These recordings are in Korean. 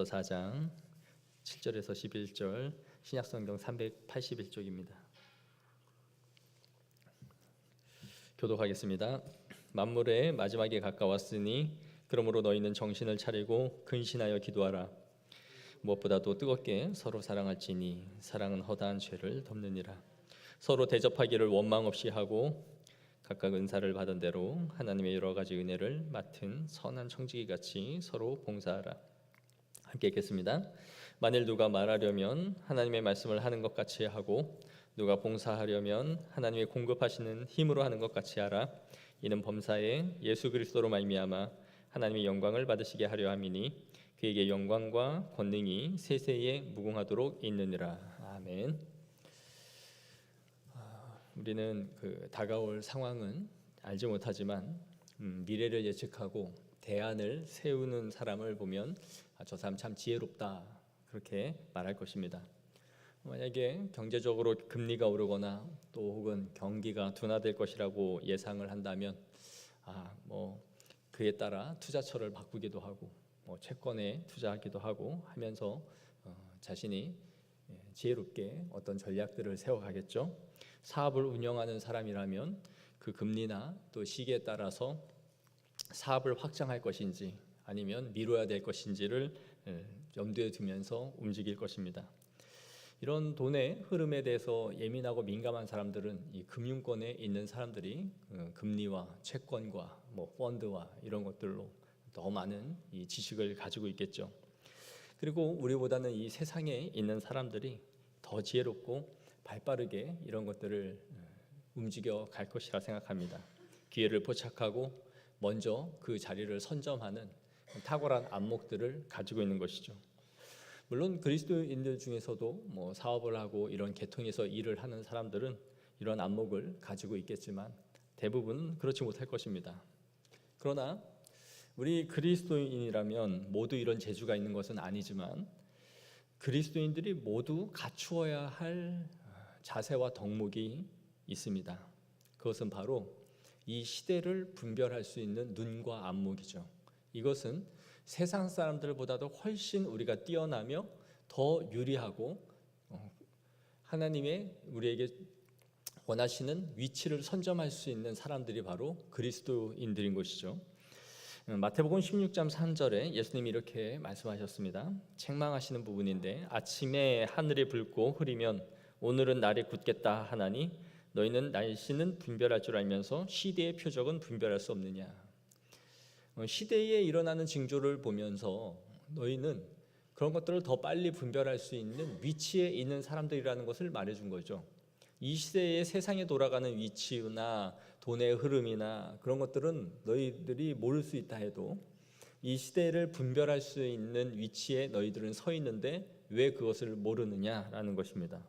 4장 7절에서 11절 신약성경 381쪽입니다. 교독하겠습니다. 만물의 마지막에 가까웠으니 그러므로 너희는 정신을 차리고 근신하여 기도하라. 무엇보다도 뜨겁게 서로 사랑할지니 사랑은 허다한 죄를 덮느니라. 서로 대접하기를 원망 없이 하고 각각 은사를 받은 대로 하나님의 여러 가지 은혜를 맡은 선한 청지기 같이 서로 봉사하라. 함께 읽겠습니다. 만일 누가 말하려면 하나님의 말씀을 하는 것 같이 하고 누가 봉사하려면 하나님의 공급하시는 힘으로 하는 것 같이 하라. 이는 범사에 예수 그리스도로 말미암아 하나님의 영광을 받으시게 하려 함이니 그에게 영광과 권능이 세세에 무궁하도록 있느니라. 아멘. 우리는 다가올 상황은 알지 못하지만 미래를 예측하고 대안을 세우는 사람을 보면 저 사람 참 지혜롭다 그렇게 말할 것입니다. 만약에 경제적으로 금리가 오르거나 또 혹은 경기가 둔화될 것이라고 예상을 한다면 그에 따라 투자처를 바꾸기도 하고 채권에 투자하기도 하고 하면서 자신이 지혜롭게 어떤 전략들을 세워가겠죠. 사업을 운영하는 사람이라면 그 금리나 또 시기에 따라서 사업을 확장할 것인지 아니면 미뤄야 될 것인지를 염두에 두면서 움직일 것입니다. 이런 돈의 흐름에 대해서 예민하고 민감한 사람들은 이 금융권에 있는 사람들이 금리와 채권과 펀드와 이런 것들로 더 많은 이 지식을 가지고 있겠죠. 그리고 우리보다는 이 세상에 있는 사람들이 더 지혜롭고 발빠르게 이런 것들을 움직여 갈 것이라 생각합니다. 기회를 포착하고 먼저 그 자리를 선점하는 탁월한 안목들을 가지고 있는 것이죠. 물론 그리스도인들 중에서도 사업을 하고 이런 계통에서 일을 하는 사람들은 이런 안목을 가지고 있겠지만 대부분 그렇지 못할 것입니다. 그러나 우리 그리스도인이라면 모두 이런 재주가 있는 것은 아니지만 그리스도인들이 모두 갖추어야 할 자세와 덕목이 있습니다. 그것은 바로 이 시대를 분별할 수 있는 눈과 안목이죠. 이것은 세상 사람들보다도 훨씬 우리가 뛰어나며 더 유리하고 하나님의 우리에게 원하시는 위치를 선점할 수 있는 사람들이 바로 그리스도인들인 것이죠. 마태복음 16장 3절에 예수님이 이렇게 말씀하셨습니다. 책망하시는 부분인데 아침에 하늘이 붉고 흐리면 오늘은 날이 굳겠다 하나니 너희는 날씨는 분별할 줄 알면서 시대의 표적은 분별할 수 없느냐. 시대에 일어나는 징조를 보면서 너희는 그런 것들을 더 빨리 분별할 수 있는 위치에 있는 사람들이라는 것을 말해준 거죠. 이 시대의 세상에 돌아가는 위치나 돈의 흐름이나 그런 것들은 너희들이 모를 수 있다 해도 이 시대를 분별할 수 있는 위치에 너희들은 서 있는데 왜 그것을 모르느냐라는 것입니다.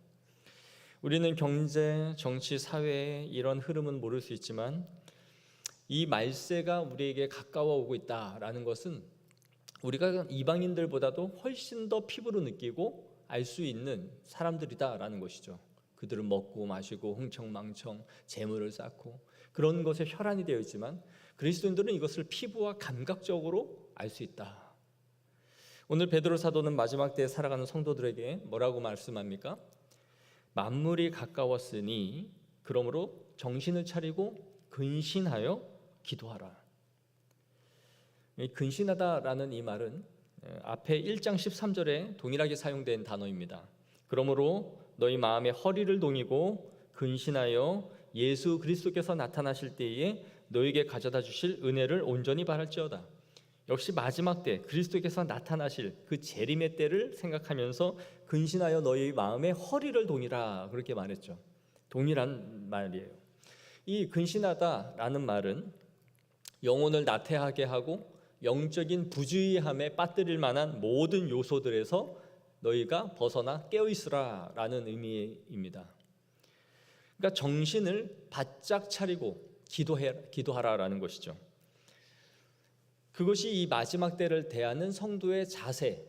우리는 경제, 정치, 사회의 이런 흐름은 모를 수 있지만 이 말세가 우리에게 가까워 오고 있다라는 것은 우리가 이방인들보다도 훨씬 더 피부로 느끼고 알 수 있는 사람들이다라는 것이죠. 그들은 먹고 마시고 흥청망청 재물을 쌓고 그런 것에 혈안이 되어 있지만 그리스도인들은 이것을 피부와 감각적으로 알 수 있다. 오늘 베드로 사도는 마지막 때에 살아가는 성도들에게 뭐라고 말씀합니까? 만물이 가까웠으니 그러므로 정신을 차리고 근신하여 기도하라. 근신하다라는 이 말은 앞에 1장 13절에 동일하게 사용된 단어입니다. 그러므로 너희 마음의 허리를 동이고 근신하여 예수 그리스도께서 나타나실 때에 너희에게 가져다 주실 은혜를 온전히 바랄지어다. 역시 마지막 때 그리스도께서 나타나실 그 재림의 때를 생각하면서 근신하여 너희 마음의 허리를 동이라 그렇게 말했죠. 동일한 말이에요. 이 근신하다라는 말은 영혼을 나태하게 하고 영적인 부주의함에 빠뜨릴 만한 모든 요소들에서 너희가 벗어나 깨어있으라 라는 의미입니다. 그러니까 정신을 바짝 차리고 기도하라라는 것이죠. 그것이 이 마지막 때를 대하는 성도의 자세,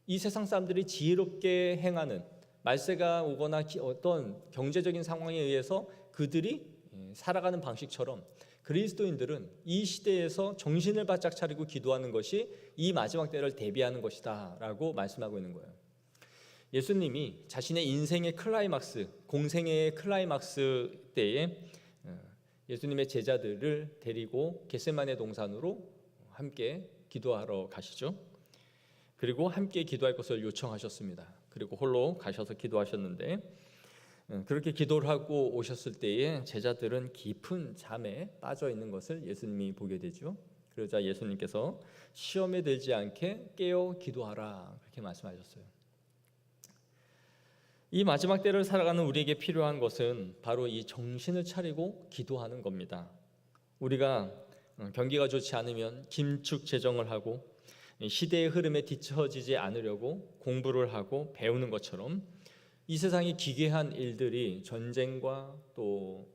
이 세상 사람들이 지혜롭게 행하는 말세가 오거나 어떤 경제적인 상황에 의해서 그들이 살아가는 방식처럼 그리스도인들은 이 시대에서 정신을 바짝 차리고 기도하는 것이 이 마지막 때를 대비하는 것이다 라고 말씀하고 있는 거예요. 예수님이 자신의 인생의 클라이막스, 공생의 클라이막스 때에 예수님의 제자들을 데리고 겟세마네 동산으로 함께 기도하러 가시죠. 그리고 함께 기도할 것을 요청하셨습니다. 그리고 홀로 가셔서 기도하셨는데, 그렇게 기도를 하고 오셨을 때에 제자들은 깊은 잠에 빠져 있는 것을 예수님이 보게 되죠. 그러자 예수님께서 시험에 들지 않게 깨어 기도하라, 그렇게 말씀하셨어요. 이 마지막 때를 살아가는 우리에게 필요한 것은 바로 이 정신을 차리고 기도하는 겁니다. 우리가 경기가 좋지 않으면 긴축 재정을 하고 시대의 흐름에 뒤처지지 않으려고 공부를 하고 배우는 것처럼 이 세상의 기괴한 일들이 전쟁과 또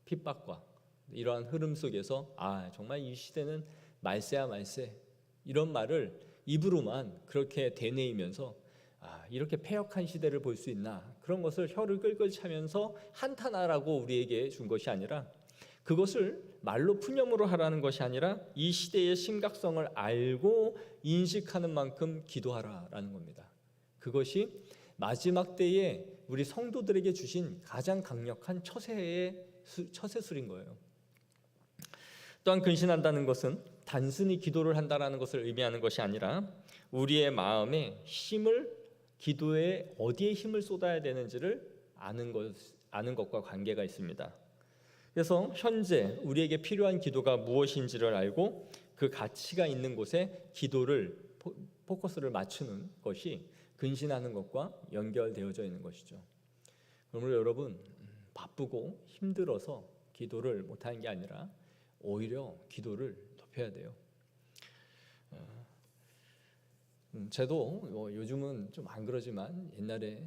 핍박과 이러한 흐름 속에서 정말 이 시대는 말세야 말세, 이런 말을 입으로만 그렇게 되뇌이면서 이렇게 패역한 시대를 볼 수 있나, 그런 것을 혀를 끌끌 차면서 한탄하라고 우리에게 준 것이 아니라, 그것을 말로 푸념으로 하라는 것이 아니라 이 시대의 심각성을 알고 인식하는 만큼 기도하라라는 겁니다. 그것이 마지막 때에 우리 성도들에게 주신 가장 강력한 처세술인 거예요. 또한 근신한다는 것은 단순히 기도를 한다는 것을 의미하는 것이 아니라 우리의 마음에 기도에 어디에 힘을 쏟아야 되는지를 아는 것과 관계가 있습니다. 그래서 현재 우리에게 필요한 기도가 무엇인지를 알고 그 가치가 있는 곳에 기도를 포커스를 맞추는 것이 근신하는 것과 연결되어져 있는 것이죠. 그러므로 여러분, 바쁘고 힘들어서 기도를 못하는 게 아니라 오히려 기도를 높여야 돼요. 저도 요즘은 좀 안 그러지만 옛날에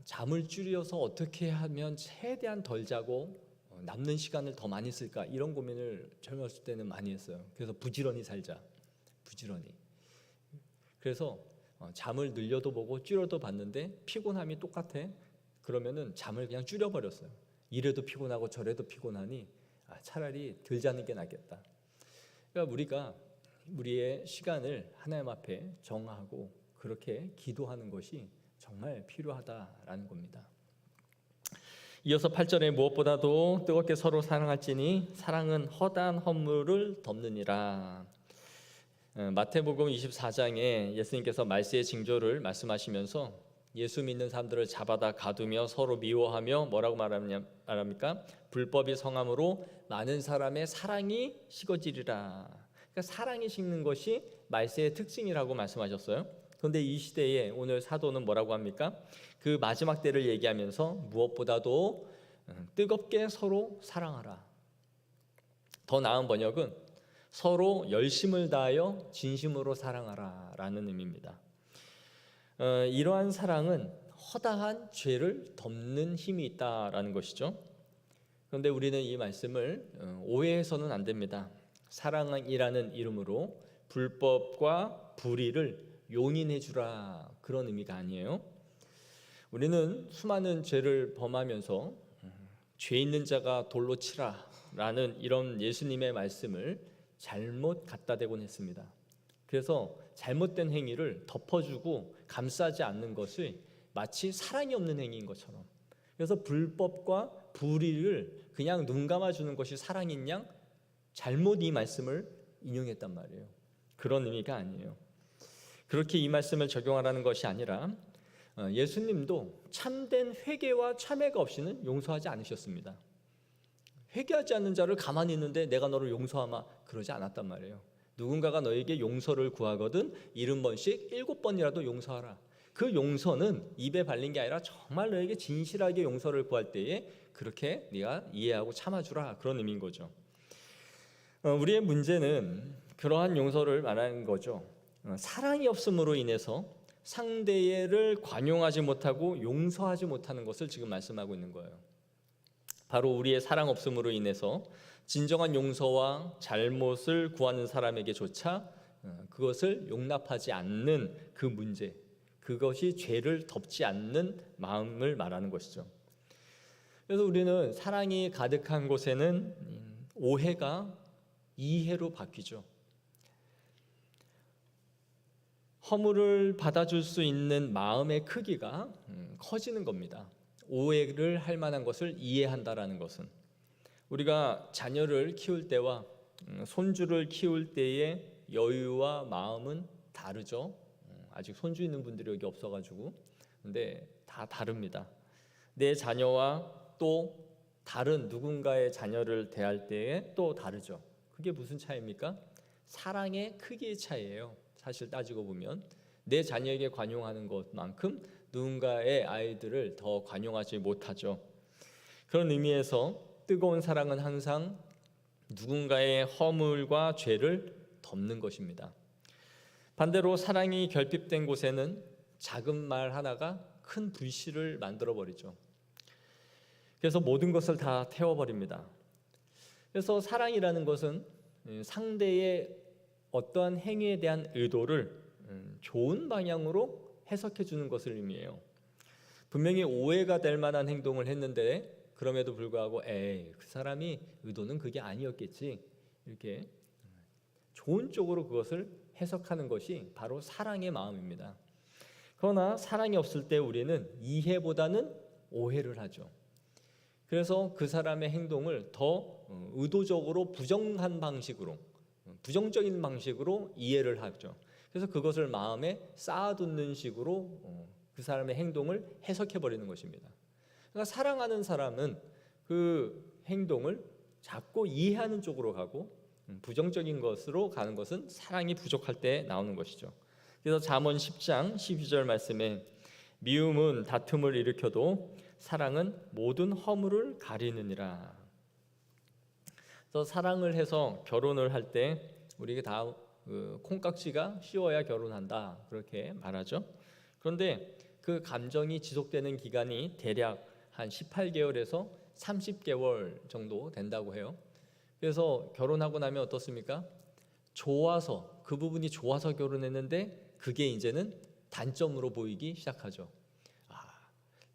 잠을 줄여서 어떻게 하면 최대한 덜 자고 남는 시간을 더 많이 쓸까, 이런 고민을 젊었을 때는 많이 했어요. 그래서 부지런히 살자, 부지런히. 그래서 잠을 늘려도 보고 줄여도 봤는데 피곤함이 똑같아. 그러면은 잠을 그냥 줄여버렸어요. 이래도 피곤하고 저래도 피곤하니 차라리 덜 자는 게 낫겠다. 그러니까 우리가 우리의 시간을 하나님 앞에 정하고 그렇게 기도하는 것이 정말 필요하다라는 겁니다. 이어서 8절에 무엇보다도 뜨겁게 서로 사랑할지니 사랑은 허다한 허물을 덮느니라. 마태복음 24장에 예수님께서 말세의 징조를 말씀하시면서 예수 믿는 사람들을 잡아다 가두며 서로 미워하며 뭐라고 말합니까? 불법이 성함으로 많은 사람의 사랑이 식어지리라. 그러니까 사랑이 식는 것이 말세의 특징이라고 말씀하셨어요. 그런데 이 시대에 오늘 사도는 뭐라고 합니까? 그 마지막 때를 얘기하면서 무엇보다도 뜨겁게 서로 사랑하라. 더 나은 번역은 서로 열심을 다하여 진심으로 사랑하라 라는 의미입니다. 이러한 사랑은 허다한 죄를 덮는 힘이 있다라는 것이죠. 그런데 우리는 이 말씀을 오해해서는 안 됩니다. 사랑이라는 이름으로 불법과 불의를 용인해 주라, 그런 의미가 아니에요. 우리는 수많은 죄를 범하면서 죄 있는 자가 돌로 치라 라는 이런 예수님의 말씀을 잘못 갖다 대곤 했습니다. 그래서 잘못된 행위를 덮어주고 감싸지 않는 것이 마치 사랑이 없는 행위인 것처럼, 그래서 불법과 불의를 그냥 눈 감아주는 것이 사랑인 양 잘못 이 말씀을 인용했단 말이에요. 그런 의미가 아니에요. 그렇게 이 말씀을 적용하라는 것이 아니라 예수님도 참된 회개와 참회가 없이는 용서하지 않으셨습니다. 회개하지 않는 자를 가만히 있는데 내가 너를 용서하마, 그러지 않았단 말이에요. 누군가가 너에게 용서를 구하거든 70번씩 7번이라도 용서하라. 그 용서는 입에 발린 게 아니라 정말 너에게 진실하게 용서를 구할 때에 그렇게 네가 이해하고 참아주라, 그런 의미인 거죠. 우리의 문제는 그러한 용서를 말하는 거죠. 사랑이 없음으로 인해서 상대를 관용하지 못하고 용서하지 못하는 것을 지금 말씀하고 있는 거예요. 바로 우리의 사랑 없음으로 인해서 진정한 용서와 잘못을 구하는 사람에게조차 그것을 용납하지 않는 그 문제, 그것이 죄를 덮지 않는 마음을 말하는 것이죠. 그래서 우리는 사랑이 가득한 곳에는 오해가 이해로 바뀌죠. 허물을 받아줄 수 있는 마음의 크기가 커지는 겁니다. 오해를 할 만한 것을 이해한다라는 것은 우리가 자녀를 키울 때와 손주를 키울 때의 여유와 마음은 다르죠. 아직 손주 있는 분들이 여기 없어가지고 근데 다 다릅니다. 내 자녀와 또 다른 누군가의 자녀를 대할 때에 또 다르죠. 그게 무슨 차이입니까? 사랑의 크기의 차이예요. 사실 따지고 보면 내 자녀에게 관용하는 것만큼 누군가의 아이들을 더 관용하지 못하죠. 그런 의미에서 뜨거운 사랑은 항상 누군가의 허물과 죄를 덮는 것입니다. 반대로 사랑이 결핍된 곳에는 작은 말 하나가 큰 불씨를 만들어 버리죠. 그래서 모든 것을 다 태워버립니다. 그래서 사랑이라는 것은 상대의 어떠한 행위에 대한 의도를 좋은 방향으로 해석해 주는 것을 의미해요. 분명히 오해가 될 만한 행동을 했는데 그럼에도 불구하고 그 사람이 의도는 그게 아니었겠지 이렇게 좋은 쪽으로 그것을 해석하는 것이 바로 사랑의 마음입니다. 그러나 사랑이 없을 때 우리는 이해보다는 오해를 하죠. 그래서 그 사람의 행동을 더 의도적으로 부정적인 방식으로 이해를 하죠. 그래서 그것을 마음에 쌓아두는 식으로 그 사람의 행동을 해석해버리는 것입니다. 그러니까 사랑하는 사람은 그 행동을 자꾸 이해하는 쪽으로 가고 부정적인 것으로 가는 것은 사랑이 부족할 때 나오는 것이죠. 그래서 잠언 10장 12절 말씀에 미움은 다툼을 일으켜도 사랑은 모든 허물을 가리느니라. 그래서 사랑을 해서 결혼을 할 때 우리가 다 콩깍지가 씌워야 결혼한다 그렇게 말하죠. 그런데 그 감정이 지속되는 기간이 대략 한 18개월에서 30개월 정도 된다고 해요. 그래서 결혼하고 나면 어떻습니까? 좋아서 그 부분이 좋아서 결혼했는데 그게 이제는 단점으로 보이기 시작하죠.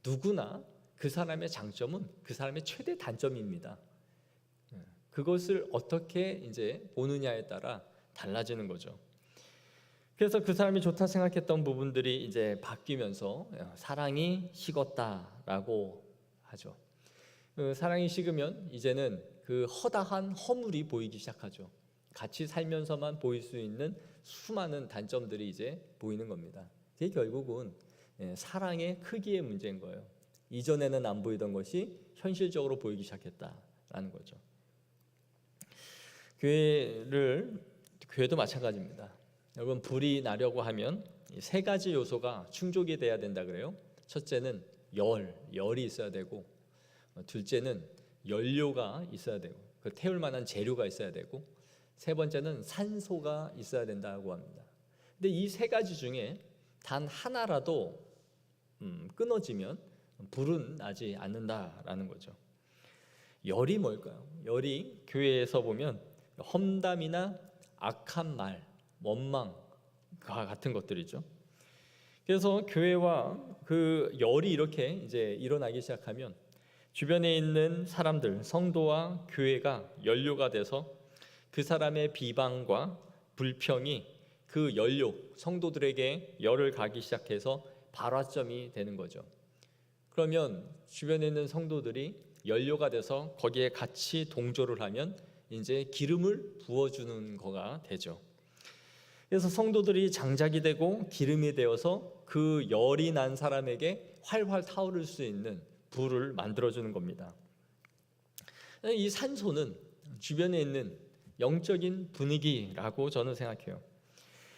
누구나 그 사람의 장점은 그 사람의 최대 단점입니다. 그것을 어떻게 이제 보느냐에 따라 달라지는 거죠. 그래서 그 사람이 좋다 생각했던 부분들이 이제 바뀌면서 사랑이 식었다라고 하죠. 사랑이 식으면 이제는 그 허다한 허물이 보이기 시작하죠. 같이 살면서만 보일 수 있는 수많은 단점들이 이제 보이는 겁니다. 그게 결국은 사랑의 크기의 문제인 거예요. 이전에는 안 보이던 것이 현실적으로 보이기 시작했다라는 거죠. 교회도 마찬가지입니다. 여러분 불이 나려고 하면 세 가지 요소가 충족이 돼야 된다 그래요. 첫째는 열이 있어야 되고, 둘째는 연료가 있어야 되고, 그 태울 만한 재료가 있어야 되고, 세 번째는 산소가 있어야 된다고 합니다. 근데 이 세 가지 중에 단 하나라도 끊어지면 불은 나지 않는다라는 거죠. 열이 뭘까요? 열이 교회에서 보면 험담이나 악한 말, 원망과 같은 것들이죠. 그래서 교회와 그 열이 이렇게 이제 일어나기 시작하면 주변에 있는 사람들, 성도와 교회가 연료가 돼서 그 사람의 비방과 불평이 그 연료, 성도들에게 열을 가기 시작해서 발화점이 되는 거죠. 그러면 주변에 있는 성도들이 연료가 돼서 거기에 같이 동조를 하면 이제 기름을 부어주는 거가 되죠. 그래서 성도들이 장작이 되고 기름이 되어서 그 열이 난 사람에게 활활 타오를 수 있는 불을 만들어주는 겁니다. 이 산소는 주변에 있는 영적인 분위기라고 저는 생각해요.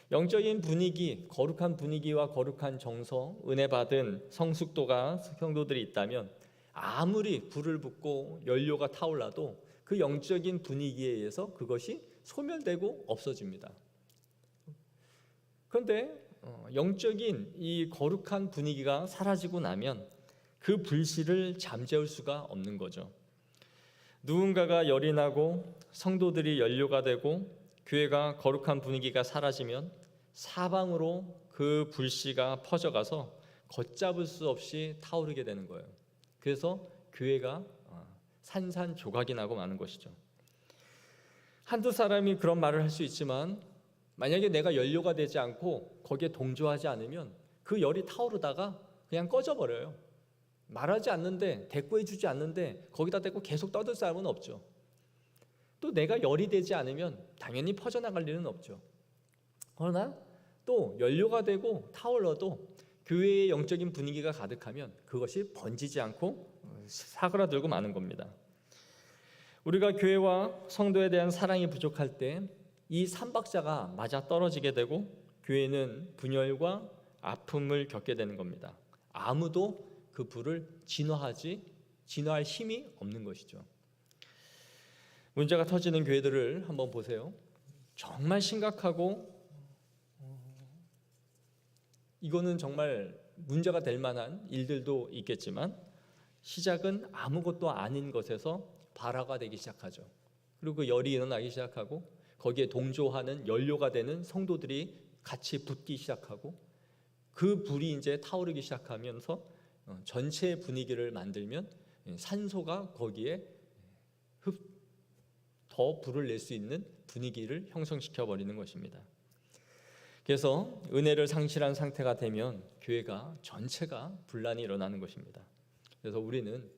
영적인 분위기, 거룩한 분위기와 거룩한 정서, 은혜 받은 성숙도가 성도들이 있다면 아무리 불을 붓고 연료가 타올라도 그 영적인 분위기에 의해서 그것이 소멸되고 없어집니다. 그런데 영적인 이 거룩한 분위기가 사라지고 나면 그 불씨를 잠재울 수가 없는 거죠. 누군가가 열이 나고 성도들이 연료가 되고 교회가 거룩한 분위기가 사라지면 사방으로 그 불씨가 퍼져가서 걷잡을 수 없이 타오르게 되는 거예요. 그래서 교회가 산산조각이 나고 마는 것이죠. 한두 사람이 그런 말을 할 수 있지만 만약에 내가 연료가 되지 않고 거기에 동조하지 않으면 그 열이 타오르다가 그냥 꺼져버려요. 말하지 않는데, 대꾸해주지 않는데 거기다 대고 계속 떠들 사람은 없죠. 또 내가 열이 되지 않으면 당연히 퍼져나갈 일은 없죠. 그러나 또 연료가 되고 타올라도 교회의 영적인 분위기가 가득하면 그것이 번지지 않고 사그라들고 마는 겁니다. 우리가 교회와 성도에 대한 사랑이 부족할 때 이 삼박자가 맞아 떨어지게 되고 교회는 분열과 아픔을 겪게 되는 겁니다. 아무도 그 불을 진화할 힘이 없는 것이죠. 문제가 터지는 교회들을 한번 보세요. 정말 심각하고 이거는 정말 문제가 될 만한 일들도 있겠지만 시작은 아무것도 아닌 것에서 발화가 되기 시작하죠. 그리고 그 열이 일어나기 시작하고 거기에 동조하는 연료가 되는 성도들이 같이 붙기 시작하고 그 불이 이제 타오르기 시작하면서 전체 분위기를 만들면 산소가 거기에 더 불을 낼 수 있는 분위기를 형성시켜 버리는 것입니다. 그래서 은혜를 상실한 상태가 되면 교회가 전체가 분란이 일어나는 것입니다. 그래서 우리는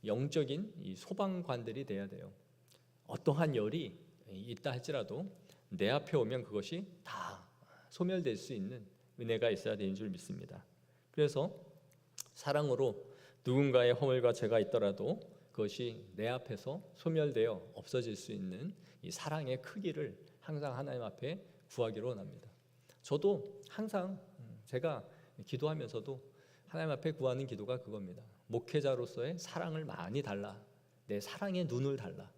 영적인 이 소방관들이 돼야 돼요. 어떠한 열이 있다 할지라도 내 앞에 오면 그것이 다 소멸될 수 있는 은혜가 있어야 되는 줄 믿습니다. 그래서 사랑으로 누군가의 허물과 죄가 있더라도 그것이 내 앞에서 소멸되어 없어질 수 있는 이 사랑의 크기를 항상 하나님 앞에 구하기로 원합니다. 저도 항상 제가 기도하면서도 하나님 앞에 구하는 기도가 그겁니다. 목회자로서의 사랑을 많이 달라. 내 사랑의 눈을 달라.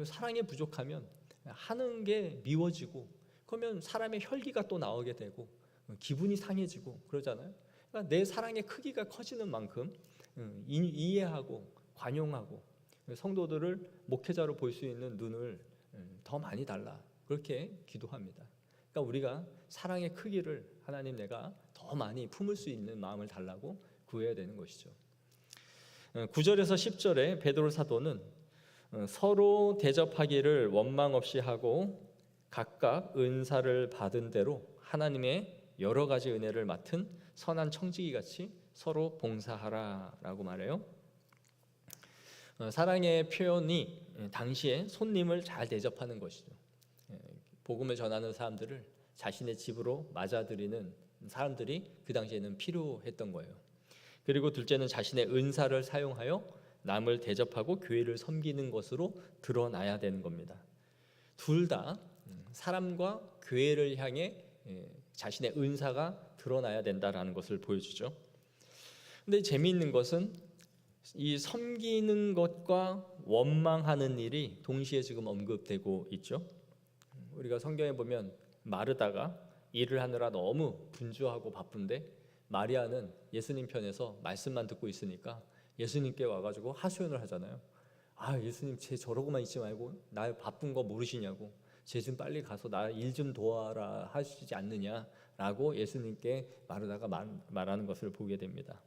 사랑이 부족하면 하는 게 미워지고 그러면 사람의 혈기가 또 나오게 되고 기분이 상해지고 그러잖아요. 그러니까 내 사랑의 크기가 커지는 만큼 이해하고 관용하고 성도들을 목회자로 볼 수 있는 눈을 더 많이 달라. 그렇게 기도합니다. 그러니까 우리가 사랑의 크기를 하나님 내가 더 많이 품을 수 있는 마음을 달라고 구해야 되는 것이죠. 9절에서 10절에 베드로 사도는 서로 대접하기를 원망 없이 하고 각각 은사를 받은 대로 하나님의 여러 가지 은혜를 맡은 선한 청지기 같이 서로 봉사하라라고 말해요. 사랑의 표현이 당시에 손님을 잘 대접하는 것이죠. 복음을 전하는 사람들을 자신의 집으로 맞아들이는 사람들이 그 당시에는 필요했던 거예요. 그리고 둘째는 자신의 은사를 사용하여 남을 대접하고 교회를 섬기는 것으로 드러나야 되는 겁니다. 둘 다 사람과 교회를 향해 자신의 은사가 드러나야 된다라는 것을 보여주죠. 근데 재미있는 것은 이 섬기는 것과 원망하는 일이 동시에 지금 언급되고 있죠. 우리가 성경에 보면 마르다가 일을 하느라 너무 분주하고 바쁜데 마리아는 예수님 편에서 말씀만 듣고 있으니까 예수님께 와가지고 하소연을 하잖아요. 아, 예수님 쟤 저러고만 있지 말고 나 바쁜 거 모르시냐고, 쟤 좀 빨리 가서 나 일 좀 도와라 하시지 않느냐라고 예수님께 마르다가 말하는 것을 보게 됩니다.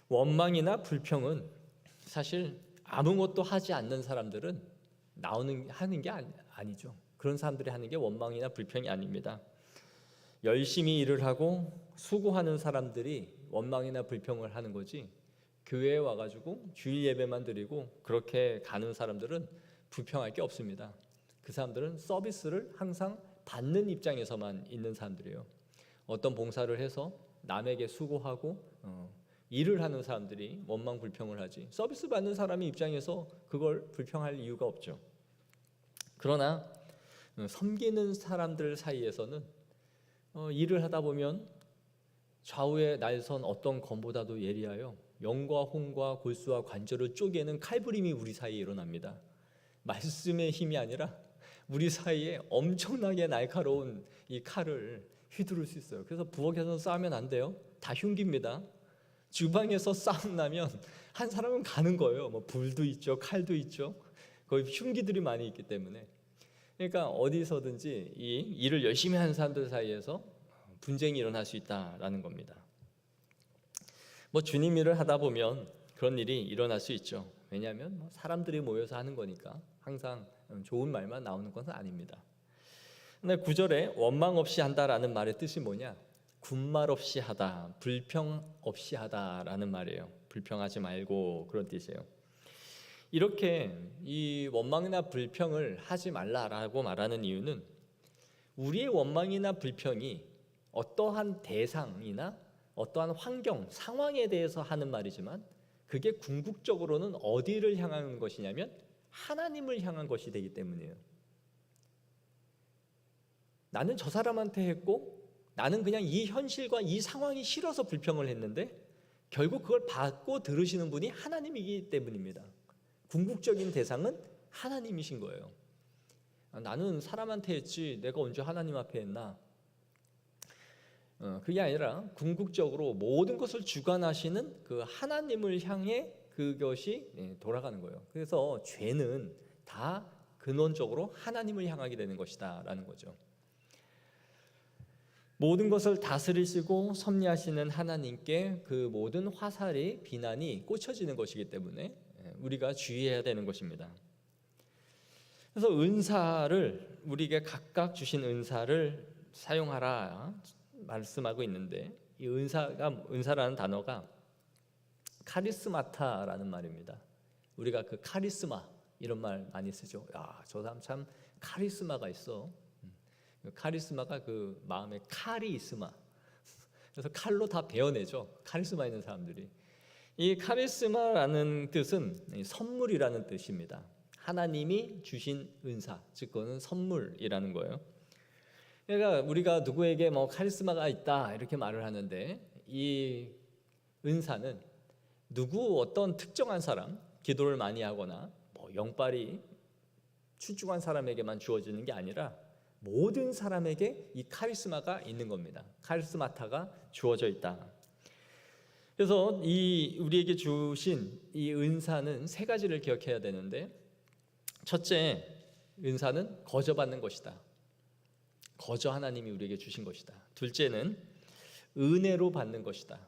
원망이나 불평은 사실 아무것도 하지 않는 사람들은 하는 게 아니죠. 그런 사람들이 하는 게 원망이나 불평이 아닙니다. 열심히 일을 하고 수고하는 사람들이 원망이나 불평을 하는 거지, 교회에 와가지고 주일 예배만 드리고 그렇게 가는 사람들은 불평할 게 없습니다. 그 사람들은 서비스를 항상 받는 입장에서만 있는 사람들이에요. 어떤 봉사를 해서 남에게 수고하고 일을 하는 사람들이 원망 불평을 하지, 서비스 받는 사람의 입장에서 그걸 불평할 이유가 없죠. 그러나 섬기는 사람들 사이에서는 일을 하다 보면 좌우에 날선 어떤 검보다도 예리하여 영과 홍과 골수와 관절을 쪼개는 칼부림이 우리 사이에 일어납니다. 말씀의 힘이 아니라 우리 사이에 엄청나게 날카로운 이 칼을 휘두를 수 있어요. 그래서 부엌에서 싸우면 안 돼요. 다 흉기입니다. 주방에서 싸움 나면 한 사람은 가는 거예요. 뭐 불도 있죠, 칼도 있죠. 거의 흉기들이 많이 있기 때문에. 그러니까 어디서든지 이 일을 열심히 하는 사람들 사이에서 분쟁이 일어날 수 있다라는 겁니다. 뭐 주님 일을 하다 보면 그런 일이 일어날 수 있죠. 왜냐하면 뭐 사람들이 모여서 하는 거니까 항상 좋은 말만 나오는 것은 아닙니다. 근데 9절에 원망 없이 한다라는 말의 뜻이 뭐냐? 군말 없이 하다, 불평 없이 하다라는 말이에요. 불평하지 말고 그런 뜻이에요. 이렇게 이 원망이나 불평을 하지 말라라고 말하는 이유는 우리의 원망이나 불평이 어떠한 대상이나 어떠한 환경, 상황에 대해서 하는 말이지만 그게 궁극적으로는 어디를 향하는 것이냐면 하나님을 향한 것이 되기 때문이에요. 나는 저 사람한테 했고 나는 그냥 이 현실과 이 상황이 싫어서 불평을 했는데 결국 그걸 받고 들으시는 분이 하나님이기 때문입니다. 궁극적인 대상은 하나님이신 거예요. 나는 사람한테 했지 내가 언제 하나님 앞에 했나? 그게 아니라 궁극적으로 모든 것을 주관하시는 그 하나님을 향해 그것이 돌아가는 거예요. 그래서 죄는 다 근원적으로 하나님을 향하게 되는 것이다 라는 거죠. 모든 것을 다스리시고 섭리하시는 하나님께 그 모든 화살이 비난이 꽂혀지는 것이기 때문에 우리가 주의해야 되는 것입니다. 그래서 은사를 우리에게 각각 주신 은사를 사용하라 말씀하고 있는데 이 은사라는 단어가 카리스마타라는 말입니다. 우리가 그 카리스마 이런 말 많이 쓰죠. 야, 저 사람 참 카리스마가 있어. 카리스마가 그 마음에 칼이 있으마. 그래서 칼로 다 베어내죠. 카리스마 있는 사람들이. 이 카리스마라는 뜻은 선물이라는 뜻입니다. 하나님이 주신 은사, 즉 그거는 선물이라는 거예요. 그러니까 우리가 누구에게 뭐 카리스마가 있다 이렇게 말을 하는데 이 은사는 누구 어떤 특정한 사람, 기도를 많이 하거나 뭐 영빨이 출중한 사람에게만 주어지는 게 아니라 모든 사람에게 이 카리스마가 있는 겁니다. 카리스마타가 주어져 있다. 그래서 이 우리에게 주신 이 은사는 세 가지를 기억해야 되는데 첫째, 은사는 거저받는 것이다. 거저 하나님이 우리에게 주신 것이다. 둘째는 은혜로 받는 것이다.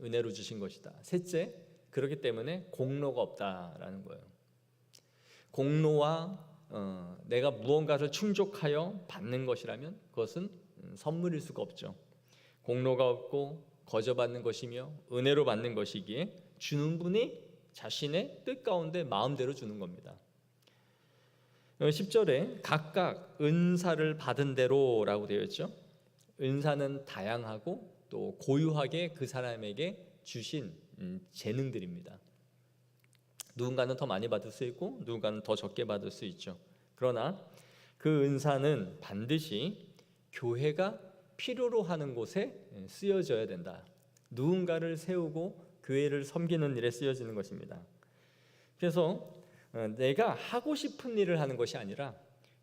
은혜로 주신 것이다. 셋째, 그렇기 때문에 공로가 없다라는 거예요. 공로와 내가 무언가를 충족하여 받는 것이라면 그것은 선물일 수가 없죠. 공로가 없고 거저 받는 것이며 은혜로 받는 것이기에 주는 분이 자신의 뜻 가운데 마음대로 주는 겁니다. 10절에 각각 은사를 받은 대로라고 되어 있죠. 은사는 다양하고 또 고유하게 그 사람에게 주신 재능들입니다. 누군가는 더 많이 받을 수 있고 누군가는 더 적게 받을 수 있죠. 그러나 그 은사는 반드시 교회가 필요로 하는 곳에 쓰여져야 된다. 누군가를 세우고 교회를 섬기는 일에 쓰여지는 것입니다. 그래서 내가 하고 싶은 일을 하는 것이 아니라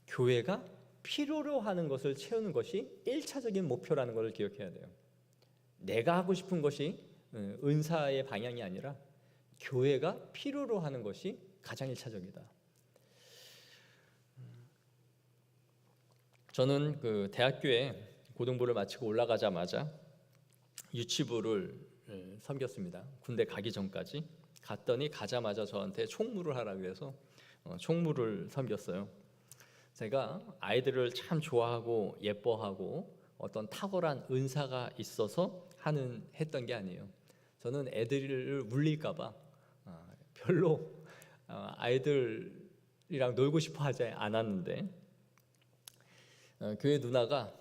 교회가 필요로 하는 것을 채우는 것이 1차적인 목표라는 것을 기억해야 돼요. 내가 하고 싶은 것이 은사의 방향이 아니라 교회가 필요로 하는 것이 가장 1차적이다. 저는 그 대학교에 고등부를 마치고 올라가자마자 유치부를 섬겼습니다. 군대 가기 전까지. 갔더니 가자마자 저한테 총무를 하라 그래서 총무를 섬겼어요. 제가 아이들을 참 좋아하고 예뻐하고 어떤 탁월한 은사가 있어서 했던 게 아니에요. 저는 애들을 물릴까 봐 별로 아이들이랑 놀고 싶어 하지 않았는데 교회 누나가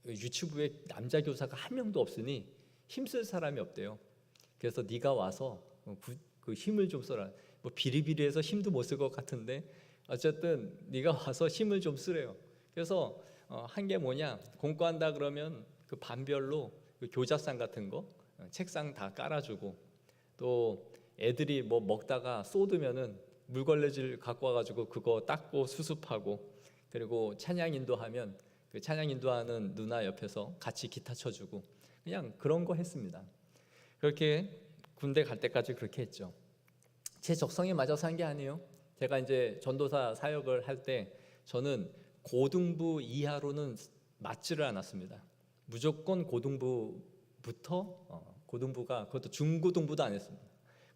유치부에 남자 교사가 한 명도 없으니 힘쓸 사람이 없대요. 그래서 네가 와서 그 힘을 좀 써라. 뭐 비리비리해서 힘도 못 쓸 것 같은데 어쨌든 네가 와서 힘을 좀 쓰래요. 그래서 한 게 뭐냐, 공과한다 그러면 그 반별로 그 교자상 같은 거 책상 다 깔아주고 또 애들이 뭐 먹다가 쏟으면은 물걸레질 갖고 와가지고 그거 닦고 수습하고 그리고 찬양 인도하면 그 찬양 인도하는 누나 옆에서 같이 기타 쳐주고 그냥 그런 거 했습니다. 그렇게 군대 갈 때까지 그렇게 했죠. 제 적성에 맞아서 한 게 아니에요. 제가 이제 전도사 사역을 할 때 저는 고등부 이하로는 맞지를 않았습니다. 무조건 고등부부터 고등부가 그것도 중고등부도 안 했습니다.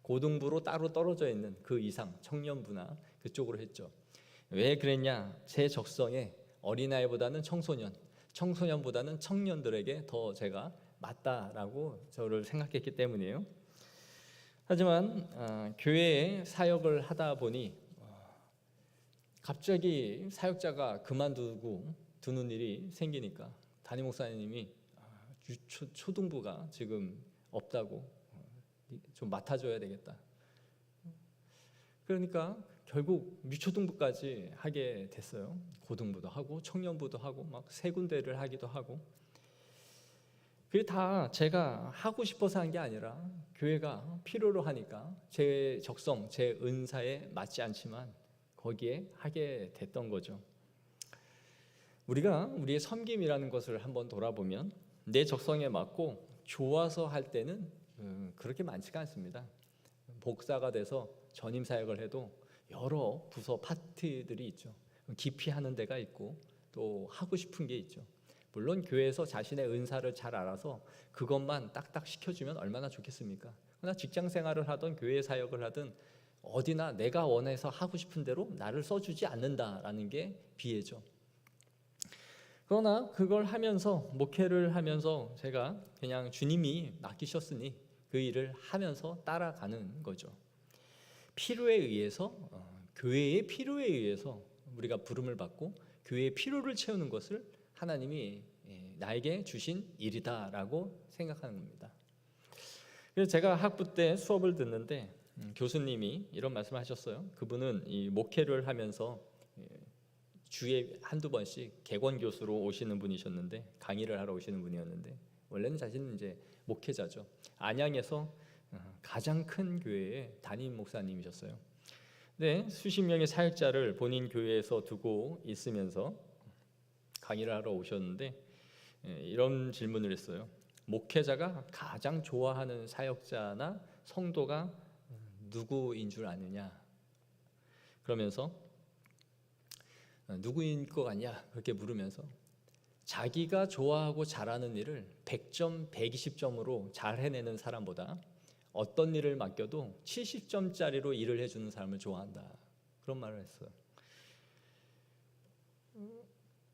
고등부로 따로 떨어져 있는 그 이상 청년부나 그쪽으로 했죠. 왜 그랬냐? 제 적성에 어린아이보다는 청소년, 청소년보다는 청년들에게 더 제가 맞다라고 저를 생각했기 때문이에요. 하지만 교회에 사역을 하다 보니 갑자기 사역자가 두는 일이 생기니까 담임 목사님이 초등부가 지금 없다고 좀 맡아줘야 되겠다. 그러니까 결국 미초등부까지 하게 됐어요. 고등부도 하고 청년부도 하고 막 세 군데를 하기도 하고. 그게 다 제가 하고 싶어서 한 게 아니라 교회가 필요로 하니까 제 적성, 제 은사에 맞지 않지만 거기에 하게 됐던 거죠. 우리가 우리의 섬김이라는 것을 한번 돌아보면 내 적성에 맞고 좋아서 할 때는 그렇게 많지가 않습니다. 목사가 돼서 전임 사역을 해도 여러 부서 파트들이 있죠. 깊이 하는 데가 있고 또 하고 싶은 게 있죠. 물론 교회에서 자신의 은사를 잘 알아서 그것만 딱딱 시켜주면 얼마나 좋겠습니까? 그러나 직장 생활을 하든 교회 사역을 하든 어디나 내가 원해서 하고 싶은 대로 나를 써주지 않는다라는 게 비애죠. 그러나 그걸 하면서 목회를 하면서 제가 그냥 주님이 맡기셨으니 그 일을 하면서 따라가는 거죠. 필요에 의해서 교회의 필요에 의해서 우리가 부름을 받고 교회의 필요를 채우는 것을 하나님이 나에게 주신 일이다라고 생각하는 겁니다. 그래서 제가 학부 때 수업을 듣는데 교수님이 이런 말씀을 하셨어요. 그분은 이 목회를 하면서 주에 한두 번씩 객원 교수로 오시는 분이셨는데 강의를 하러 오시는 분이었는데 원래는 자신은 이제 목회자죠. 안양에서 가장 큰 교회의 담임 목사님이셨어요. 네, 수십 명의 사역자를 본인 교회에서 두고 있으면서 강의를 하러 오셨는데 이런 질문을 했어요. 목회자가 가장 좋아하는 사역자나 성도가 누구인 줄 아느냐? 그러면서 누구인 것 같냐? 그렇게 물으면서 자기가 좋아하고 잘하는 일을 100점, 120점으로 잘 해내는 사람보다 어떤 일을 맡겨도 70점짜리로 일을 해주는 사람을 좋아한다. 그런 말을 했어요.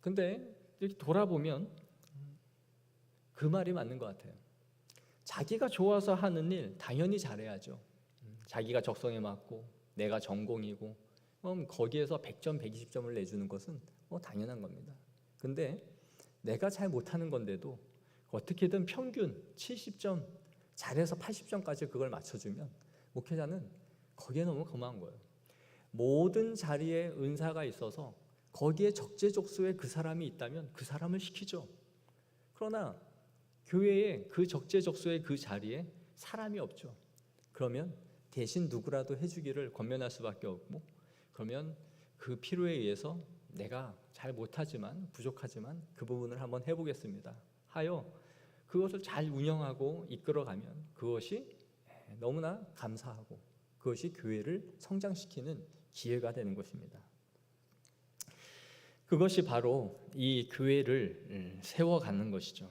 근데 이렇게 돌아보면 그 말이 맞는 것 같아요. 자기가 좋아서 하는 일 당연히 잘해야죠. 자기가 적성에 맞고 내가 전공이고 그럼 거기에서 100점, 120점을 내주는 것은 당연한 겁니다. 근데 내가 잘 못하는 건데도 어떻게든 평균 70점, 잘해서 80점까지 그걸 맞춰주면 목회자는 거기에 너무 고마운 거예요. 모든 자리에 은사가 있어서 거기에 적재적소에 그 사람이 있다면 그 사람을 시키죠. 그러나 교회에 그 적재적소의 그 자리에 사람이 없죠. 그러면 대신 누구라도 해주기를 권면할 수밖에 없고 그러면 그 필요에 의해서 내가 잘 못하지만 부족하지만 그 부분을 한번 해보겠습니다 하여 그것을 잘 운영하고 이끌어가면 그것이 너무나 감사하고 그것이 교회를 성장시키는 기회가 되는 것입니다. 그것이 바로 이 교회를 세워가는 것이죠.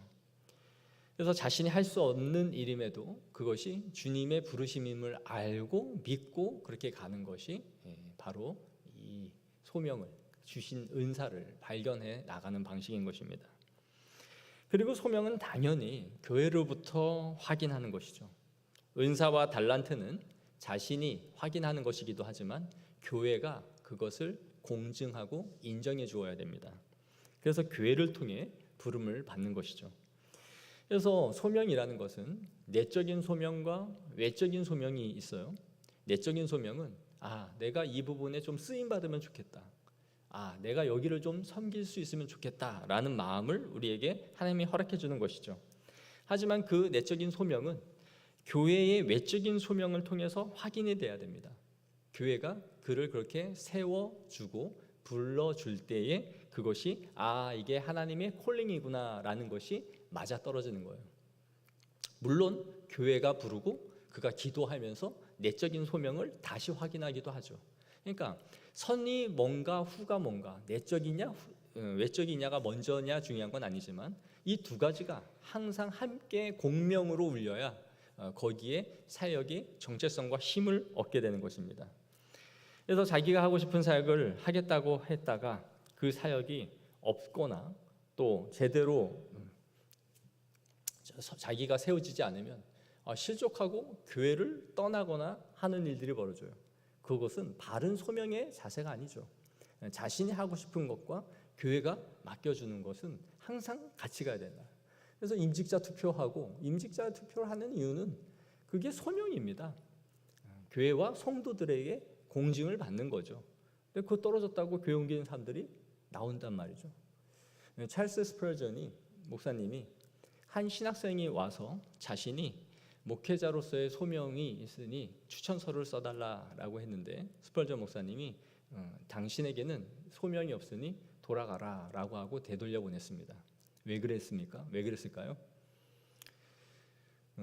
그래서 자신이 할 수 없는 일임에도 그것이 주님의 부르심임을 알고 믿고 그렇게 가는 것이 바로 이 소명을 주신 은사를 발견해 나가는 방식인 것입니다. 그리고 소명은 당연히 교회로부터 확인하는 것이죠. 은사와 달란트는 자신이 확인하는 것이기도 하지만 교회가 그것을 공증하고 인정해 주어야 됩니다. 그래서 교회를 통해 부름을 받는 것이죠. 그래서 소명이라는 것은 내적인 소명과 외적인 소명이 있어요. 내적인 소명은 내가 이 부분에 좀 쓰임 받으면 좋겠다. 내가 여기를 좀 섬길 수 있으면 좋겠다라는 마음을 우리에게 하나님이 허락해 주는 것이죠. 하지만 그 내적인 소명은 교회의 외적인 소명을 통해서 확인이 돼야 됩니다. 교회가 그를 그렇게 세워주고 불러줄 때에 그것이 이게 하나님의 콜링이구나라는 것이 맞아떨어지는 거예요. 물론 교회가 부르고 그가 기도하면서 내적인 소명을 다시 확인하기도 하죠. 그러니까 선이 뭔가 후가 뭔가 내적이냐 외적이냐가 먼저냐 중요한 건 아니지만 이 두 가지가 항상 함께 공명으로 울려야 거기에 사역이 정체성과 힘을 얻게 되는 것입니다. 그래서 자기가 하고 싶은 사역을 하겠다고 했다가 그 사역이 없거나 또 제대로 자기가 세워지지 않으면 실족하고 교회를 떠나거나 하는 일들이 벌어져요. 그것은 바른 소명의 자세가 아니죠. 자신이 하고 싶은 것과 교회가 맡겨주는 것은 항상 같이 가야 된다. 그래서 임직자 투표하고 임직자 투표를 하는 이유는 그게 소명입니다. 교회와 성도들에게 공증을 받는 거죠. 근데 그거 떨어졌다고 교회 옮기는 사람들이 나온단 말이죠. 찰스 스펄전이 목사님이 한 신학생이 와서 자신이 목회자로서의 소명이 있으니 추천서를 써달라라고 했는데 스펄전 목사님이 당신에게는 소명이 없으니 돌아가라라고 하고 되돌려 보냈습니다. 왜 그랬습니까? 왜 그랬을까요?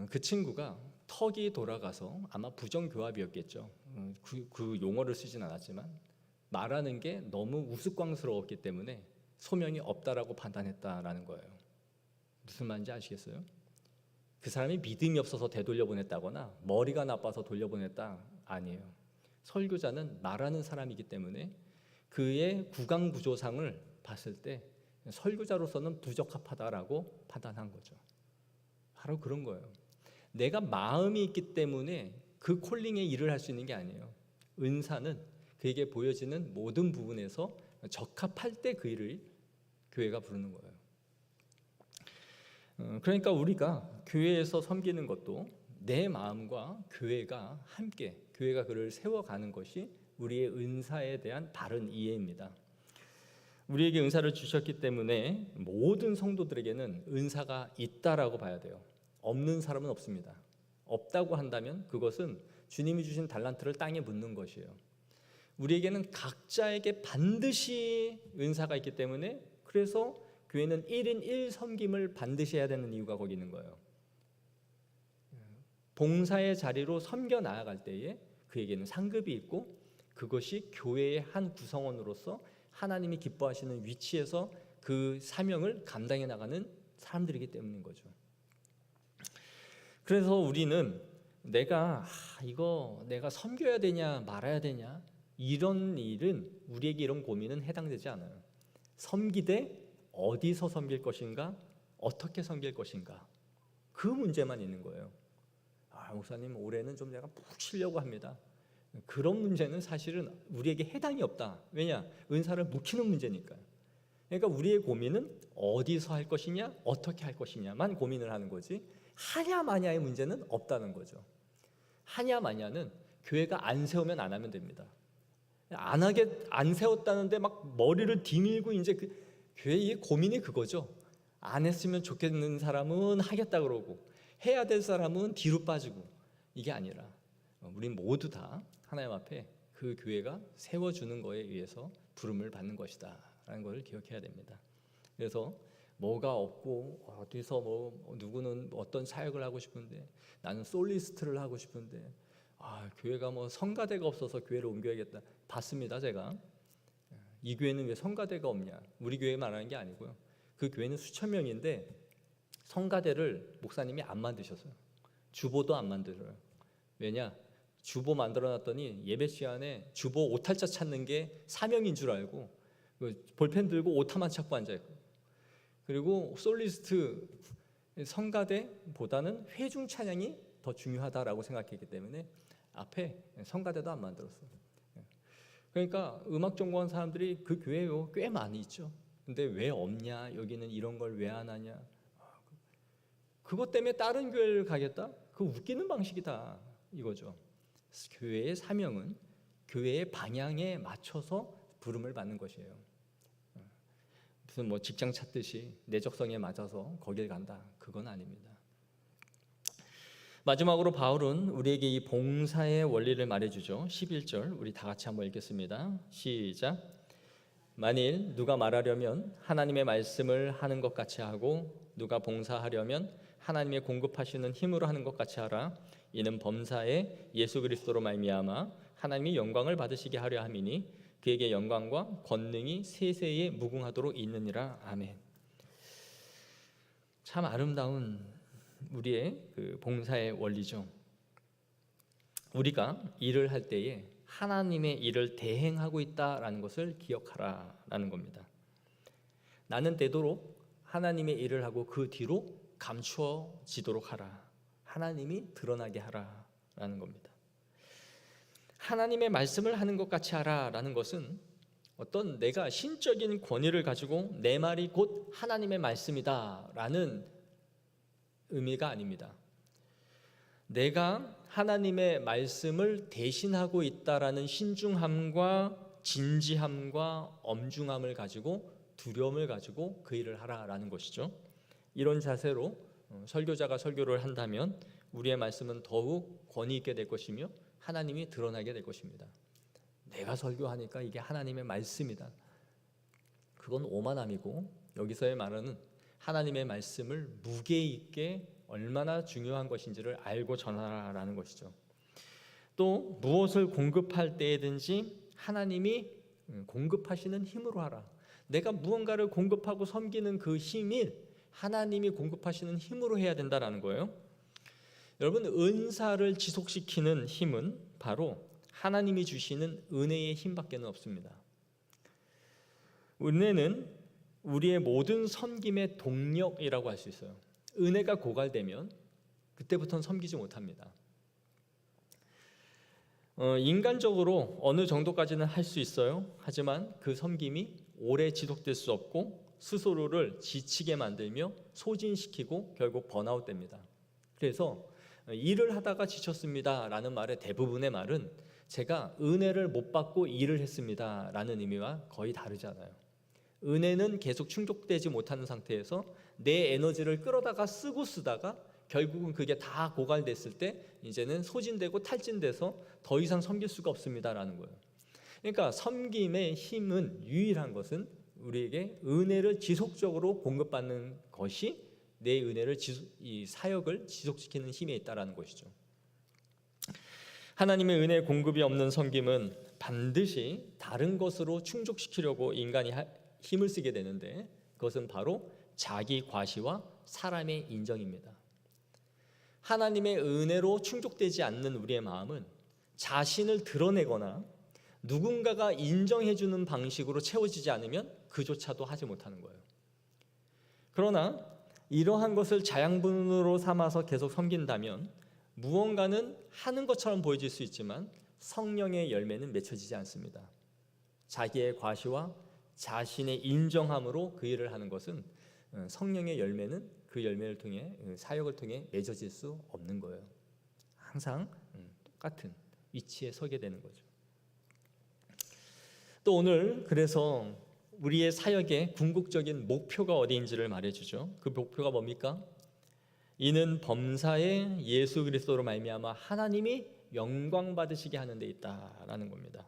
그 친구가 턱이 돌아가서 아마 부정교합이었겠죠. 그 용어를 쓰진 않았지만 말하는 게 너무 우스꽝스러웠기 때문에 소명이 없다라고 판단했다라는 거예요. 무슨 말인지 아시겠어요? 그 사람이 믿음이 없어서 되돌려 보냈다거나 머리가 나빠서 돌려보냈다 아니에요. 설교자는 말하는 사람이기 때문에 그의 구강구조상을 봤을 때 설교자로서는 부적합하다라고 판단한 거죠. 바로 그런 거예요. 내가 마음이 있기 때문에 그 콜링의 일을 할 수 있는 게 아니에요. 은사는 그에게 보여지는 모든 부분에서 적합할 때 그 일을 교회가 부르는 거예요. 그러니까 우리가 교회에서 섬기는 것도 내 마음과 교회가 함께 교회가 그를 세워가는 것이 우리의 은사에 대한 바른 이해입니다. 우리에게 은사를 주셨기 때문에 모든 성도들에게는 은사가 있다라고 봐야 돼요. 없는 사람은 없습니다. 없다고 한다면 그것은 주님이 주신 달란트를 땅에 묻는 것이에요. 우리에게는 각자에게 반드시 은사가 있기 때문에 그래서 교회는 1인 1 섬김을 반드시 해야 되는 이유가 거기 있는 거예요. 봉사의 자리로 섬겨 나아갈 때에 그에게는 상급이 있고 그것이 교회의 한 구성원으로서 하나님이 기뻐하시는 위치에서 그 사명을 감당해 나가는 사람들이기 때문인 거죠. 그래서 우리는 내가 섬겨야 되냐 말아야 되냐 이런 일은 우리에게 이런 고민은 해당되지 않아요. 섬기되 어디서 섬길 것인가 어떻게 섬길 것인가 그 문제만 있는 거예요. 목사님 올해는 좀 내가 푹 쉬려고 합니다. 그런 문제는 사실은 우리에게 해당이 없다. 왜냐? 은사를 묵히는 문제니까요. 그러니까 우리의 고민은 어디서 할 것이냐 어떻게 할 것이냐만 고민을 하는 거지 하냐 마냐의 문제는 없다는 거죠. 하냐 마냐는 교회가 안 세우면 안 하면 됩니다. 안 세웠다는데 막 머리를 디밀고 이제 교회의 고민이 그거죠. 안 했으면 좋겠는 사람은 하겠다 그러고 해야 될 사람은 뒤로 빠지고 이게 아니라 우리 모두 다 하나님 앞에 그 교회가 세워주는 거에 의해서 부름을 받는 것이다 라는 걸 기억해야 됩니다. 그래서 뭐가 없고 어디서 누구는 어떤 사역을 하고 싶은데 나는 솔리스트를 하고 싶은데 교회가 성가대가 없어서 교회를 옮겨야겠다. 봤습니다. 제가 이 교회는 왜 성가대가 없냐 우리 교회 말하는 게 아니고요. 그 교회는 수천 명인데 성가대를 목사님이 안 만드셨어요. 주보도 안 만들어요. 왜냐? 주보 만들어놨더니 예배 시간에 주보 오탈자 찾는 게 사명인 줄 알고 볼펜 들고 오타만 찾고 앉아있고 그리고 솔리스트 성가대보다는 회중 찬양이 더 중요하다라고 생각했기 때문에 앞에 성가대도 안 만들었어요. 그러니까 음악 전공한 사람들이 그 교회에 꽤 많이 있죠. 근데 왜 없냐 여기는 이런 걸 왜 안 하냐 그것 때문에 다른 교회를 가겠다? 그 웃기는 방식이다 이거죠. 교회의 사명은 교회의 방향에 맞춰서 부름을 받는 것이에요. 무슨 직장 찾듯이 내 적성에 맞아서 거길 간다 그건 아닙니다. 마지막으로 바울은 우리에게 이 봉사의 원리를 말해주죠. 11절 우리 다 같이 한번 읽겠습니다. 시작. 만일 누가 말하려면 하나님의 말씀을 하는 것 같이 하고 누가 봉사하려면 하나님의 공급하시는 힘으로 하는 것 같이 하라. 이는 범사에 예수 그리스도로 말미암아 하나님이 영광을 받으시게 하려 함이니 그에게 영광과 권능이 세세에 무궁하도록 있느니라. 아멘. 참 아름다운 우리의 그 봉사의 원리죠. 우리가 일을 할 때에 하나님의 일을 대행하고 있다라는 것을 기억하라라는 겁니다. 나는 되도록 하나님의 일을 하고 그 뒤로 감추어지도록 하라. 하나님이 드러나게 하라라는 겁니다. 하나님의 말씀을 하는 것 같이 하라라는 것은 어떤 내가 신적인 권위를 가지고 내 말이 곧 하나님의 말씀이다라는 의미가 아닙니다. 내가 하나님의 말씀을 대신하고 있다라는 신중함과 진지함과 엄중함을 가지고 두려움을 가지고 그 일을 하라라는 것이죠. 이런 자세로 설교자가 설교를 한다면 우리의 말씀은 더욱 권위 있게 될 것이며 하나님이 드러나게 될 것입니다. 내가 설교하니까 이게 하나님의 말씀이다. 그건 오만함이고, 여기서의 말은 하나님의 말씀을 무게 있게 얼마나 중요한 것인지를 알고 전하라라는 것이죠. 또 무엇을 공급할 때에든지 하나님이 공급하시는 힘으로 하라. 내가 무언가를 공급하고 섬기는 그 힘이 하나님이 공급하시는 힘으로 해야 된다라는 거예요. 여러분, 은사를 지속시키는 힘은 바로 하나님이 주시는 은혜의 힘밖에는 없습니다. 은혜는 우리의 모든 섬김의 동력이라고 할 수 있어요. 은혜가 고갈되면 그때부터는 섬기지 못합니다. 인간적으로 어느 정도까지는 할 수 있어요. 하지만 그 섬김이 오래 지속될 수 없고 스스로를 지치게 만들며 소진시키고 결국 번아웃됩니다. 그래서 일을 하다가 지쳤습니다 라는 말의 대부분의 말은 제가 은혜를 못 받고 일을 했습니다 라는 의미와 거의 다르잖아요. 은혜는 계속 충족되지 못하는 상태에서 내 에너지를 끌어다가 쓰다가 결국은 그게 다 고갈됐을 때 이제는 소진되고 탈진돼서 더 이상 섬길 수가 없습니다라는 거예요. 그러니까 섬김의 힘은, 유일한 것은 우리에게 은혜를 지속적으로 공급받는 것이 내 은혜를 이 사역을 지속시키는 힘에 있다라는 것이죠. 하나님의 은혜 공급이 없는 섬김은 반드시 다른 것으로 충족시키려고 인간이 힘을 쓰게 되는데, 그것은 바로 자기 과시와 사람의 인정입니다. 하나님의 은혜로 충족되지 않는 우리의 마음은 자신을 드러내거나 누군가가 인정해주는 방식으로 채워지지 않으면 그조차도 하지 못하는 거예요. 그러나 이러한 것을 자양분으로 삼아서 계속 섬긴다면 무언가는 하는 것처럼 보여질 수 있지만 성령의 열매는 맺혀지지 않습니다. 자기의 과시와 자신의 인정함으로 그 일을 하는 것은 성령의 열매는 그 열매를 통해, 사역을 통해 맺어질 수 없는 거예요. 항상 똑같은 위치에 서게 되는 거죠. 또 오늘 그래서 우리의 사역의 궁극적인 목표가 어디인지를 말해주죠. 그 목표가 뭡니까? 이는 범사에 예수 그리스도로 말미암아 하나님이 영광 받으시게 하는 데 있다라는 겁니다.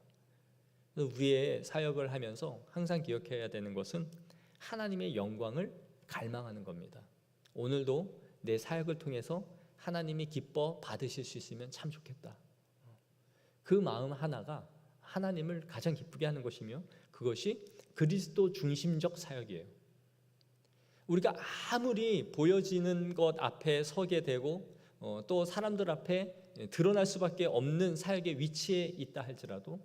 우리의 사역을 하면서 항상 기억해야 되는 것은 하나님의 영광을 갈망하는 겁니다. 오늘도 내 사역을 통해서 하나님이 기뻐 받으실 수 있으면 참 좋겠다. 그 마음 하나가 하나님을 가장 기쁘게 하는 것이며 그것이 그리스도 중심적 사역이에요. 우리가 아무리 보여지는 것 앞에 서게 되고 또 사람들 앞에 드러날 수밖에 없는 사역의 위치에 있다 할지라도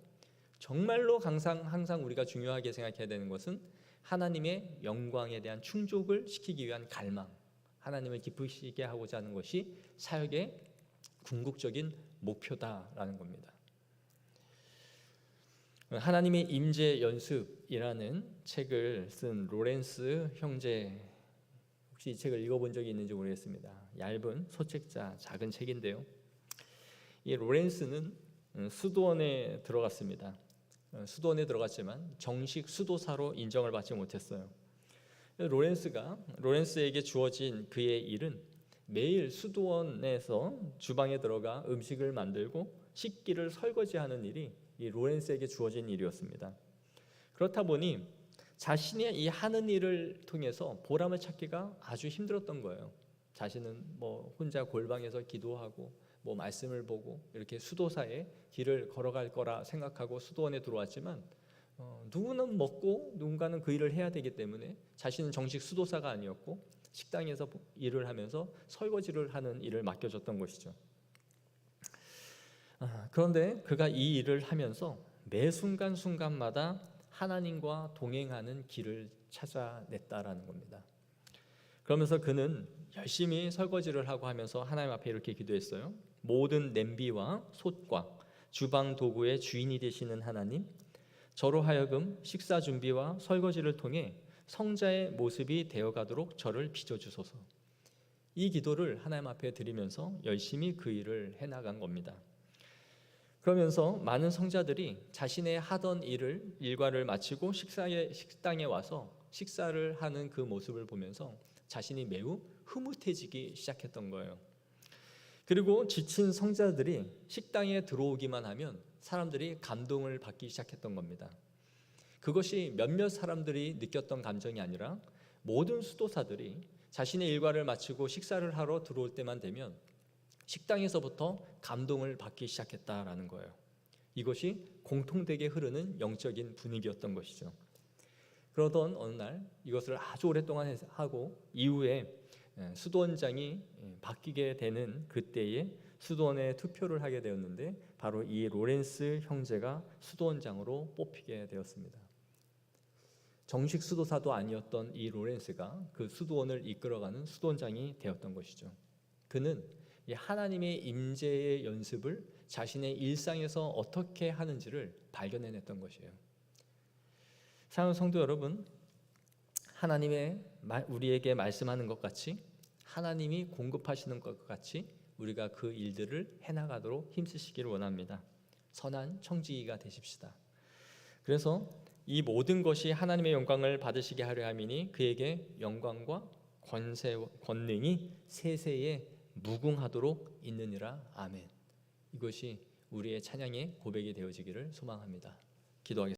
정말로 항상 우리가 중요하게 생각해야 되는 것은 하나님의 영광에 대한 충족을 시키기 위한 갈망, 하나님을 기쁘시게 하고자 하는 것이 사역의 궁극적인 목표다라는 겁니다. 하나님의 임재 연습이라는 책을 쓴 로렌스 형제, 혹시 이 책을 읽어본 적이 있는지 모르겠습니다. 얇은 소책자 작은 책인데요, 이 로렌스는 수도원에 들어갔습니다. 수도원에 들어갔지만 정식 수도사로 인정을 받지 못했어요. 로렌스에게 주어진 그의 일은 매일 수도원에서 주방에 들어가 음식을 만들고 식기를 설거지하는 일이 이 로렌스에게 주어진 일이었습니다. 그렇다 보니 자신의 이 하는 일을 통해서 보람을 찾기가 아주 힘들었던 거예요. 자신은 혼자 골방에서 기도하고 말씀을 보고 이렇게 수도사의 길을 걸어갈 거라 생각하고 수도원에 들어왔지만 누구는 먹고 누군가는 그 일을 해야 되기 때문에 자신은 정식 수도사가 아니었고 식당에서 일을 하면서 설거지를 하는 일을 맡겨줬던 것이죠. 그런데 그가 이 일을 하면서 매 순간순간마다 하나님과 동행하는 길을 찾아냈다라는 겁니다. 그러면서 그는 열심히 설거지를 하고 하면서 하나님 앞에 이렇게 기도했어요. 모든 냄비와 솥과 주방 도구의 주인이 되시는 하나님, 저로 하여금 식사 준비와 설거지를 통해 성자의 모습이 되어가도록 저를 빚어주소서. 이 기도를 하나님 앞에 드리면서 열심히 그 일을 해나간 겁니다. 그러면서 많은 성자들이 자신의 하던 일과를 마치고 식당에 와서 식사를 하는 그 모습을 보면서 자신이 매우 흐뭇해지기 시작했던 거예요. 그리고 지친 성자들이 식당에 들어오기만 하면 사람들이 감동을 받기 시작했던 겁니다. 그것이 몇몇 사람들이 느꼈던 감정이 아니라 모든 수도사들이 자신의 일과를 마치고 식사를 하러 들어올 때만 되면 식당에서부터 감동을 받기 시작했다라는 거예요. 이것이 공통되게 흐르는 영적인 분위기였던 것이죠. 그러던 어느 날 이것을 아주 오랫동안 하고 이후에 수도원장이 바뀌게 되는 그때에 수도원에 투표를 하게 되었는데 바로 이 로렌스 형제가 수도원장으로 뽑히게 되었습니다. 정식 수도사도 아니었던 이 로렌스가 그 수도원을 이끌어가는 수도원장이 되었던 것이죠. 그는 이 하나님의 임재의 연습을 자신의 일상에서 어떻게 하는지를 발견해냈던 것이에요. 사랑하는 성도 여러분, 하나님의 우리에게 말씀하는 것 같이 하나님이 공급하시는 것 같이 우리가 그 일들을 해나가도록 힘쓰시기를 원합니다. 선한 청지기가 되십시다. 그래서 이 모든 것이 하나님의 영광을 받으시게 하려 함이니 그에게 영광과 권세, 권능이 세세에 무궁하도록 있느니라. 아멘. 이것이 우리의 찬양의 고백이 되어지기를 소망합니다. 기도하겠습니다.